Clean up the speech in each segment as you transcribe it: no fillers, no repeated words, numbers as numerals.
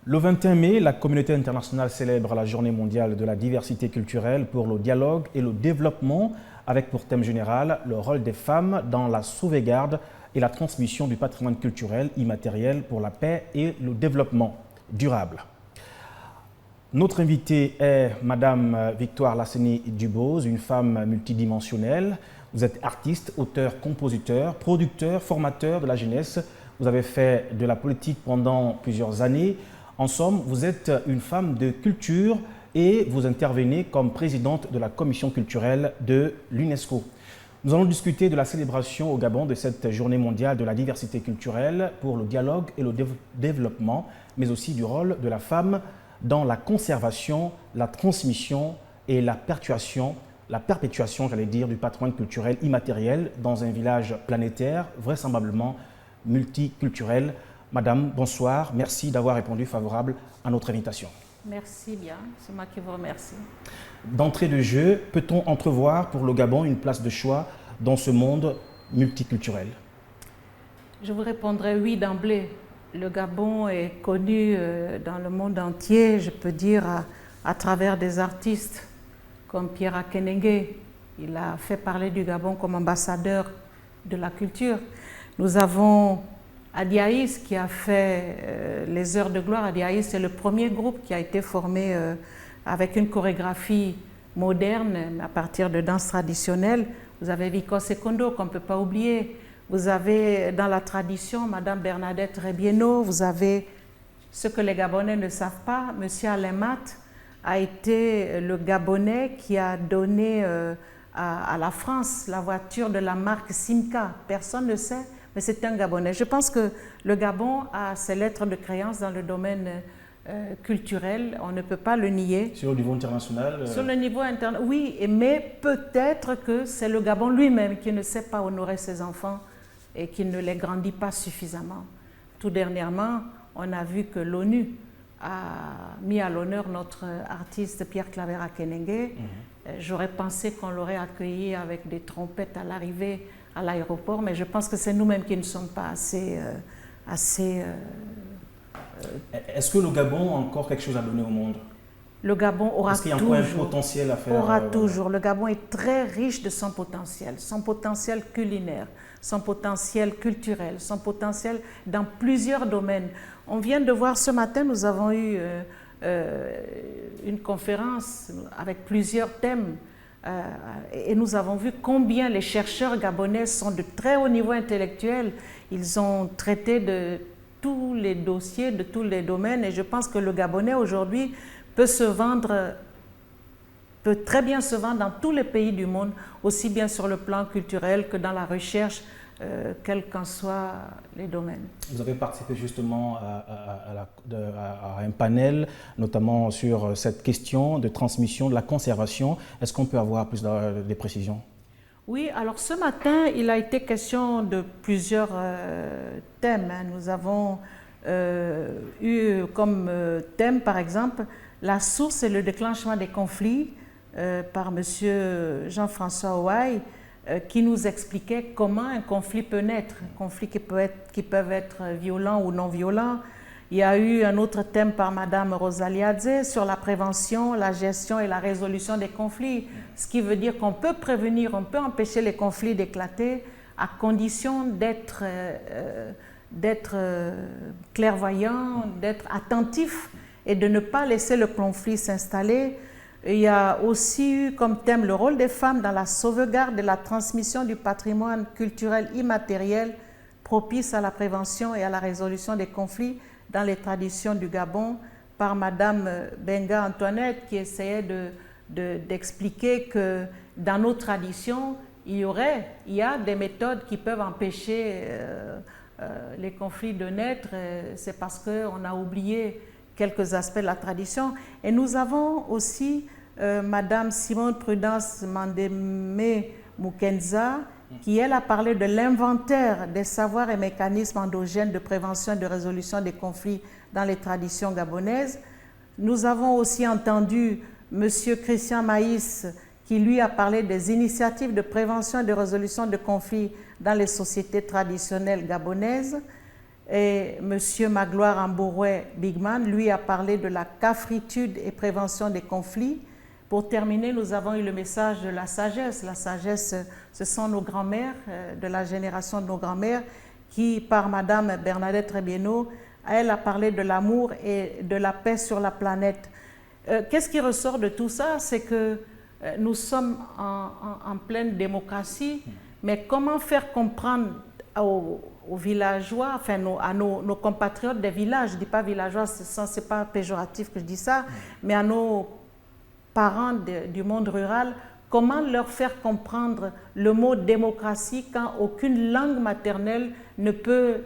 Le 21 mai, la communauté internationale célèbre la Journée mondiale de la diversité culturelle pour le dialogue et le développement, avec pour thème général le rôle des femmes dans la sauvegarde et la transmission du patrimoine culturel immatériel pour la paix et le développement durable. Notre invitée est Madame Victoire Lasseni-Dubose, une femme multidimensionnelle. Vous êtes artiste, auteur, compositeur, producteur, formateur de la jeunesse. Vous avez fait de la politique pendant plusieurs années. En somme, vous êtes une femme de culture et vous intervenez comme présidente de la commission culturelle de l'UNESCO. Nous allons discuter de la célébration au Gabon de cette journée mondiale de la diversité culturelle pour le dialogue et le développement, mais aussi du rôle de la femme dans la conservation, la transmission et la perpétuation, j'allais dire, du patrimoine culturel immatériel dans un village planétaire, vraisemblablement multiculturel. Madame, bonsoir. Merci d'avoir répondu favorable à notre invitation. Merci bien, c'est moi qui vous remercie. D'entrée de jeu, peut-on entrevoir pour le Gabon une place de choix dans ce monde multiculturel? Je vous répondrai oui d'emblée. Le Gabon est connu dans le monde entier, je peux dire, à travers des artistes comme Pierre Akenenge. Il a fait parler du Gabon comme ambassadeur de la culture. Nous avons Adi Aïs qui a fait les Heures de gloire. Adi Aïs, c'est le premier groupe qui a été formé avec une chorégraphie moderne à partir de danse traditionnelle. Vous avez Vico Secondo qu'on ne peut pas oublier. Vous avez dans la tradition Madame Bernadette Rebieno. Vous avez ce que les Gabonais ne savent pas. Monsieur Alain Mat a été le Gabonais qui a donné à la France la voiture de la marque Simca. Personne ne sait, mais c'est un Gabonais. Je pense que le Gabon a ses lettres de créance dans le domaine culturel, on ne peut pas le nier. Sur le niveau international Sur le niveau international, oui, mais peut-être que c'est le Gabon lui-même qui ne sait pas honorer ses enfants et qui ne les grandit pas suffisamment. Tout dernièrement, on a vu que l'ONU a mis à l'honneur notre artiste Pierre Claver Akenenge. J'aurais pensé qu'on l'aurait accueilli avec des trompettes à l'arrivée à l'aéroport, mais je pense que c'est nous-mêmes qui ne sommes pas assez... Est-ce que le Gabon a encore quelque chose à donner au monde? Le Gabon aura toujours... Est-ce qu'il y a encore un potentiel à faire? Aura toujours. Le Gabon est très riche de son potentiel culinaire, son potentiel culturel, son potentiel dans plusieurs domaines. On vient de voir ce matin, nous avons eu une conférence avec plusieurs thèmes et nous avons vu combien les chercheurs gabonais sont de très haut niveau intellectuel. Ils ont traité de tous les dossiers, de tous les domaines, et je pense que le Gabonais aujourd'hui peut très bien se vendre dans tous les pays du monde, aussi bien sur le plan culturel que dans la recherche, quels qu'en soient les domaines. Vous avez participé justement à un panel, notamment sur cette question de transmission, de la conservation. Est-ce qu'on peut avoir plus de précisions? Oui, alors ce matin, il a été question de plusieurs thèmes. Nous avons eu comme thème, par exemple, la source et le déclenchement des conflits par M. Jean-François Ouaille, qui nous expliquait comment un conflit peut naître, conflits qui peuvent être violents ou non violents. Il y a eu un autre thème par Mme Rosalie Adze sur la prévention, la gestion et la résolution des conflits, ce qui veut dire qu'on peut prévenir, on peut empêcher les conflits d'éclater à condition d'être clairvoyant, d'être attentif et de ne pas laisser le conflit s'installer. Il y a aussi eu comme thème le rôle des femmes dans la sauvegarde et la transmission du patrimoine culturel immatériel propice à la prévention et à la résolution des conflits dans les traditions du Gabon par Madame Benga Antoinette qui essayait d'expliquer que dans nos traditions, il y a des méthodes qui peuvent empêcher les conflits de naître. C'est parce qu'on a oublié quelques aspects de la tradition. Et nous avons aussi Madame Simone Prudence Mandeme Mukenza, qui elle a parlé de l'inventaire des savoirs et mécanismes endogènes de prévention et de résolution des conflits dans les traditions gabonaises. Nous avons aussi entendu M. Christian Maïs, qui lui a parlé des initiatives de prévention et de résolution de conflits dans les sociétés traditionnelles gabonaises. Et M. Magloire Ambouroué Bigman, lui, a parlé de la cafritude et prévention des conflits. Pour terminer, nous avons eu le message de la sagesse. La sagesse, ce sont nos grands-mères, de la génération de nos grands-mères, qui, par Madame Bernadette Rebieno, elle a parlé de l'amour et de la paix sur la planète. Qu'est-ce qui ressort de tout ça? C'est que nous sommes en pleine démocratie, mais comment faire comprendre aux villageois, enfin à nos compatriotes des villages, je ne dis pas villageois, ce n'est pas péjoratif que je dis ça, mais à nos parents du monde rural, comment leur faire comprendre le mot démocratie quand aucune langue maternelle ne peut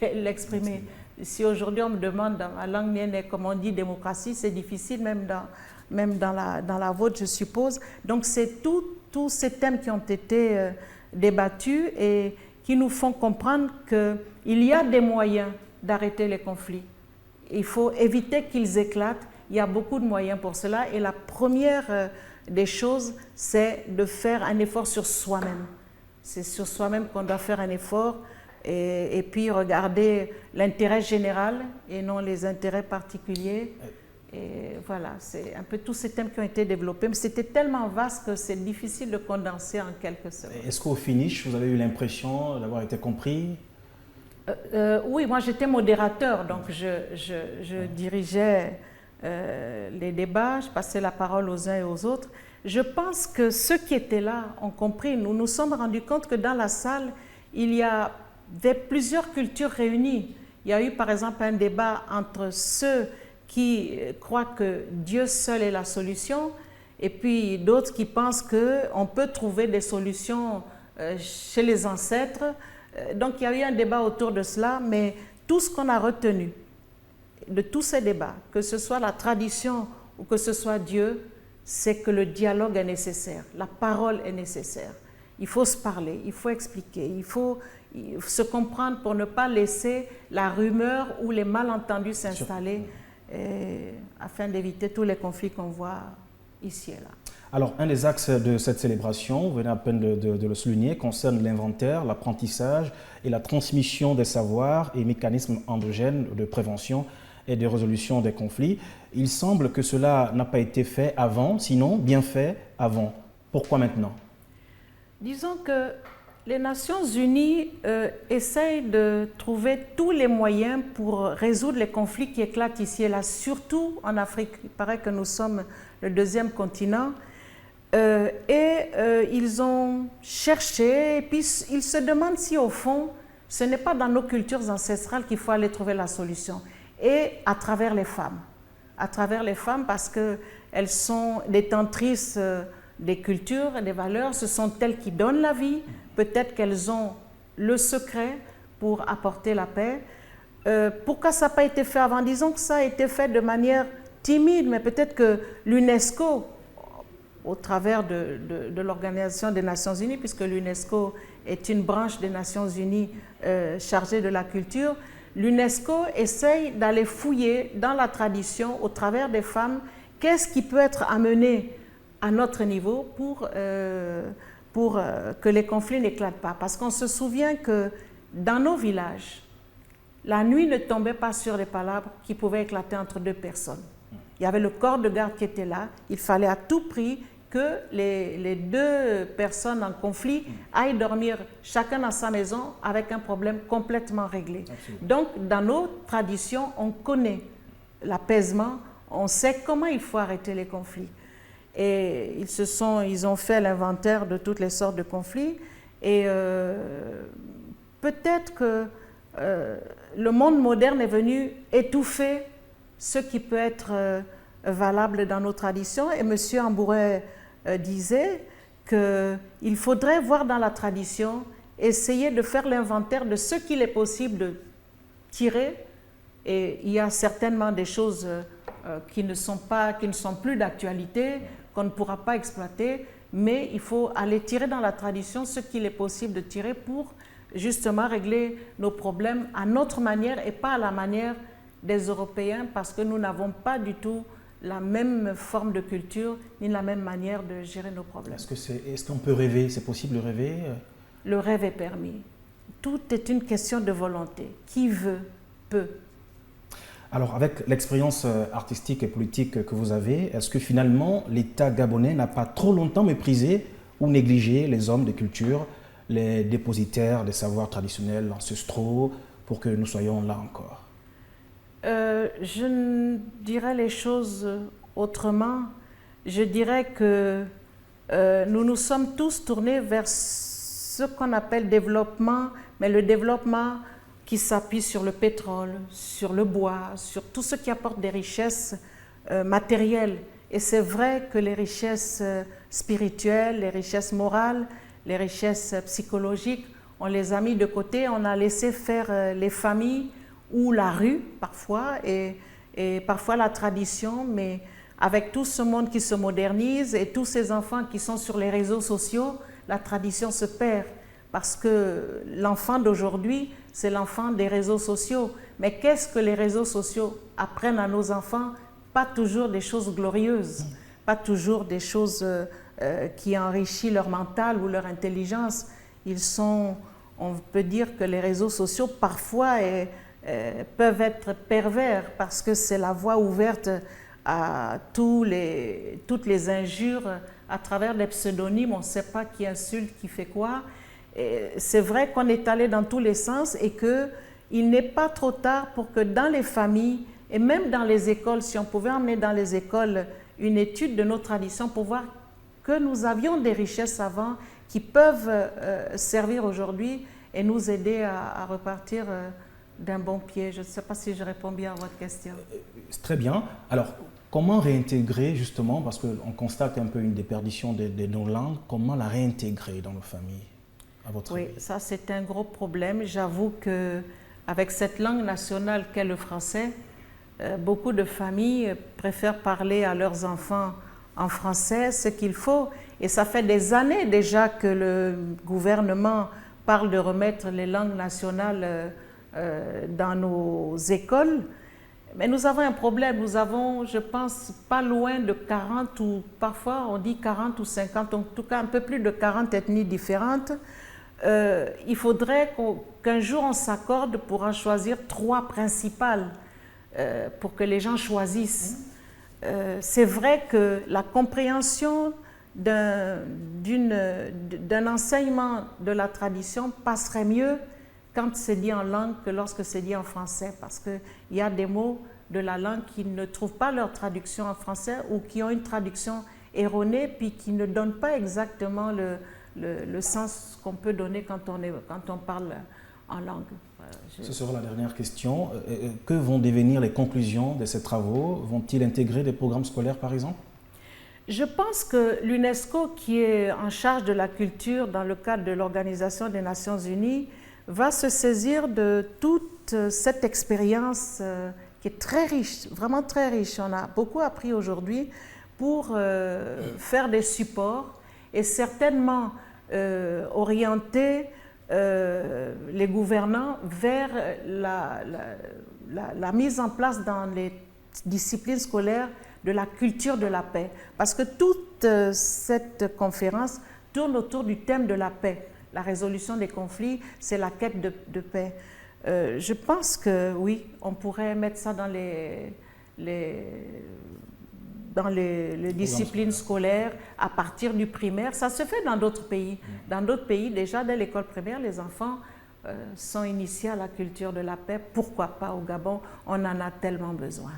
l'exprimer. Si aujourd'hui on me demande dans ma langue mienne comment on dit démocratie, c'est difficile, même dans la vôtre, je suppose. Donc c'est tous ces thèmes qui ont été débattus et qui nous font comprendre qu'il y a des moyens d'arrêter les conflits. Il faut éviter qu'ils éclatent. Il y a beaucoup de moyens pour cela. Et la première des choses, c'est de faire un effort sur soi-même. C'est sur soi-même qu'on doit faire un effort et puis regarder l'intérêt général et non les intérêts particuliers. Et voilà, c'est un peu tous ces thèmes qui ont été développés. Mais c'était tellement vaste que c'est difficile de condenser en quelques secondes. Est-ce qu'au finish, vous avez eu l'impression d'avoir été compris? Oui, moi j'étais modérateur, donc je dirigeais les débats, je passais la parole aux uns et aux autres. Je pense que ceux qui étaient là ont compris. Nous nous sommes rendus compte que dans la salle, il y avait plusieurs cultures réunies. Il y a eu par exemple un débat entre ceux qui croient que Dieu seul est la solution et puis d'autres qui pensent qu'on peut trouver des solutions chez les ancêtres. Donc il y a eu un débat autour de cela, mais tout ce qu'on a retenu de tous ces débats, que ce soit la tradition ou que ce soit Dieu, c'est que le dialogue est nécessaire, la parole est nécessaire. Il faut se parler, il faut expliquer, il faut se comprendre pour ne pas laisser la rumeur ou les malentendus s'installer afin d'éviter tous les conflits qu'on voit ici et là. Alors, un des axes de cette célébration, vous venez à peine de le souligner, concerne l'inventaire, l'apprentissage et la transmission des savoirs et mécanismes endogènes de prévention et de résolution des conflits. Il semble que cela n'a pas été fait avant, sinon bien fait avant. Pourquoi maintenant? Disons que les Nations Unies essayent de trouver tous les moyens pour résoudre les conflits qui éclatent ici et là, surtout en Afrique. Il paraît que nous sommes le deuxième continent. Ils ont cherché, et puis ils se demandent si au fond, ce n'est pas dans nos cultures ancestrales qu'il faut aller trouver la solution. Et à travers les femmes. À travers les femmes parce qu'elles sont détentrices des cultures, des valeurs, ce sont elles qui donnent la vie. Peut-être qu'elles ont le secret pour apporter la paix. Pourquoi ça n'a pas été fait avant? Disons que ça a été fait de manière timide, mais peut-être que l'UNESCO, au travers de l'Organisation des Nations Unies, puisque l'UNESCO est une branche des Nations Unies chargée de la culture, l'UNESCO essaye d'aller fouiller dans la tradition, au travers des femmes, qu'est-ce qui peut être amené à notre niveau pour que les conflits n'éclatent pas. Parce qu'on se souvient que dans nos villages, la nuit ne tombait pas sur les palabres qui pouvaient éclater entre deux personnes. Il y avait le corps de garde qui était là. Il fallait à tout prix que les deux personnes en conflit aillent dormir chacun dans sa maison avec un problème complètement réglé. Absolument. Donc, dans nos traditions, on connaît l'apaisement, on sait comment il faut arrêter les conflits. Et ils ont fait l'inventaire de toutes les sortes de conflits. Et peut-être que le monde moderne est venu étouffer ce qui peut être valable dans nos traditions. Et M. Ambouroué disait qu'il faudrait voir dans la tradition, essayer de faire l'inventaire de ce qu'il est possible de tirer. Et il y a certainement des choses qui ne sont plus d'actualité, qu'on ne pourra pas exploiter, mais il faut aller tirer dans la tradition ce qu'il est possible de tirer pour justement régler nos problèmes à notre manière et pas à la manière des Européens, parce que nous n'avons pas du tout la même forme de culture ni la même manière de gérer nos problèmes. Est-ce qu'on peut rêver? C'est possible de rêver? Le rêve est permis. tout est une question de volonté. Qui veut, peut. Alors, avec l'expérience artistique et politique que vous avez, est-ce que finalement l'État gabonais n'a pas trop longtemps méprisé ou négligé les hommes de culture, les dépositaires des savoirs traditionnels ancestraux, pour que nous soyons là encore? Je dirais les choses autrement. Je dirais que nous nous sommes tous tournés vers ce qu'on appelle développement, mais le développement qui s'appuie sur le pétrole, sur le bois, sur tout ce qui apporte des richesses matérielles. Et c'est vrai que les richesses spirituelles, les richesses morales, les richesses psychologiques, on les a mis de côté, on a laissé faire les familles ou la rue parfois, et parfois la tradition, mais avec tout ce monde qui se modernise et tous ces enfants qui sont sur les réseaux sociaux, la tradition se perd. Parce que l'enfant d'aujourd'hui, c'est l'enfant des réseaux sociaux. Mais qu'est-ce que les réseaux sociaux apprennent à nos enfants? Pas toujours des choses glorieuses, pas toujours des choses qui enrichissent leur mental ou leur intelligence. On peut dire que les réseaux sociaux, parfois, peuvent être pervers parce que c'est la voie ouverte à toutes les injures à travers des pseudonymes. On ne sait pas qui insulte, qui fait quoi. C'est vrai qu'on est allé dans tous les sens et qu'il n'est pas trop tard pour que dans les familles et même dans les écoles, si on pouvait emmener dans les écoles une étude de nos traditions pour voir que nous avions des richesses avant qui peuvent servir aujourd'hui et nous aider à repartir d'un bon pied. Je ne sais pas si je réponds bien à votre question. Très bien. Alors, comment réintégrer justement, parce qu'on constate un peu une déperdition de nos langues, comment la réintégrer dans nos familles, à votre avis? Oui, ça c'est un gros problème. J'avoue qu'avec cette langue nationale qu'est le français, beaucoup de familles préfèrent parler à leurs enfants en français, ce qu'il faut. Et ça fait des années déjà que le gouvernement parle de remettre les langues nationales dans nos écoles. Mais nous avons un problème. Nous avons, je pense, pas loin de 40 ou parfois on dit 40 ou 50, en tout cas un peu plus de 40 ethnies différentes. Il faudrait qu'un jour on s'accorde pour en choisir 3 principales pour que les gens choisissent. C'est vrai que la compréhension d'un enseignement de la tradition passerait mieux quand c'est dit en langue que lorsque c'est dit en français, parce qu'il y a des mots de la langue qui ne trouvent pas leur traduction en français ou qui ont une traduction erronée puis qui ne donnent pas exactement le sens qu'on peut donner quand on parle en langue. Ce sera la dernière question. Que vont devenir les conclusions de ces travaux? Vont-ils intégrer des programmes scolaires par exemple? Je pense que l'UNESCO, qui est en charge de la culture dans le cadre de l'Organisation des Nations Unies, va se saisir de toute cette expérience qui est très riche, vraiment très riche. On a beaucoup appris aujourd'hui pour faire des supports et certainement orienter les gouvernants vers la mise en place dans les disciplines scolaires de la culture de la paix. Parce que toute cette conférence tourne autour du thème de la paix. La résolution des conflits, c'est la quête de paix. Je pense que oui, on pourrait mettre ça dans les disciplines scolaires à partir du primaire. Ça se fait dans d'autres pays. Dans d'autres pays, déjà, dès l'école primaire, les enfants sont initiés à la culture de la paix. Pourquoi pas au Gabon? On en a tellement besoin.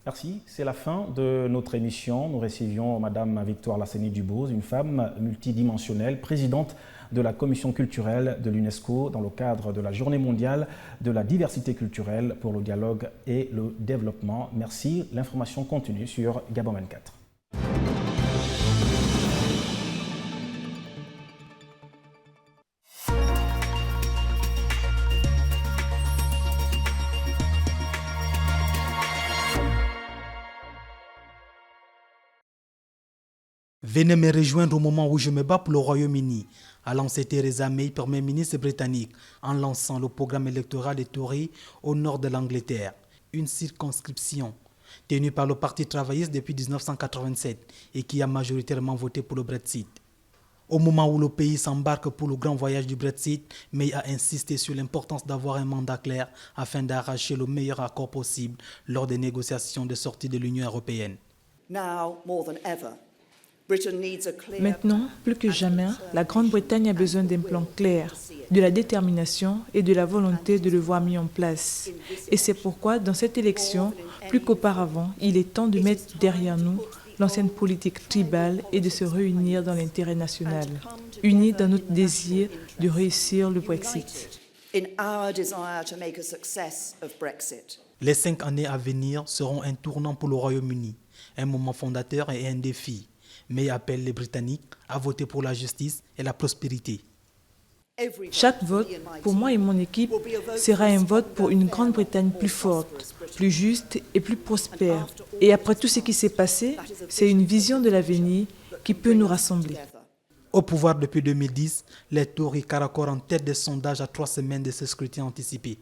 Merci. C'est la fin de notre émission. Nous recevions Madame Victoire Lasseni-Dubose, une femme multidimensionnelle, présidente de la commission culturelle de l'UNESCO dans le cadre de la Journée mondiale de la diversité culturelle pour le dialogue et le développement. Merci. L'information continue sur Gabon 24. Venez me rejoindre au moment où je me bats pour le Royaume-Uni, a lancé Theresa May, Premier ministre britannique, en lançant le programme électoral des Tories au nord de l'Angleterre, une circonscription tenue par le Parti travailliste depuis 1987 et qui a majoritairement voté pour le Brexit. Au moment où le pays s'embarque pour le grand voyage du Brexit, May a insisté sur l'importance d'avoir un mandat clair afin d'arracher le meilleur accord possible lors des négociations de sortie de l'Union européenne. Maintenant, plus que jamais, la Grande-Bretagne a besoin d'un plan clair, de la détermination et de la volonté de le voir mis en place. Et c'est pourquoi, dans cette élection, plus qu'auparavant, il est temps de mettre derrière nous l'ancienne politique tribale et de se réunir dans l'intérêt national, unis dans notre désir de réussir le Brexit. Les 5 années à venir seront un tournant pour le Royaume-Uni, un moment fondateur et un défi. May appelle les Britanniques à voter pour la justice et la prospérité. Chaque vote, pour moi et mon équipe, sera un vote pour une Grande-Bretagne plus forte, plus juste et plus prospère. Et après tout ce qui s'est passé, c'est une vision de l'avenir qui peut nous rassembler. Au pouvoir depuis 2010, les Tories caracolent en tête des sondages à 3 semaines de ce scrutin anticipé.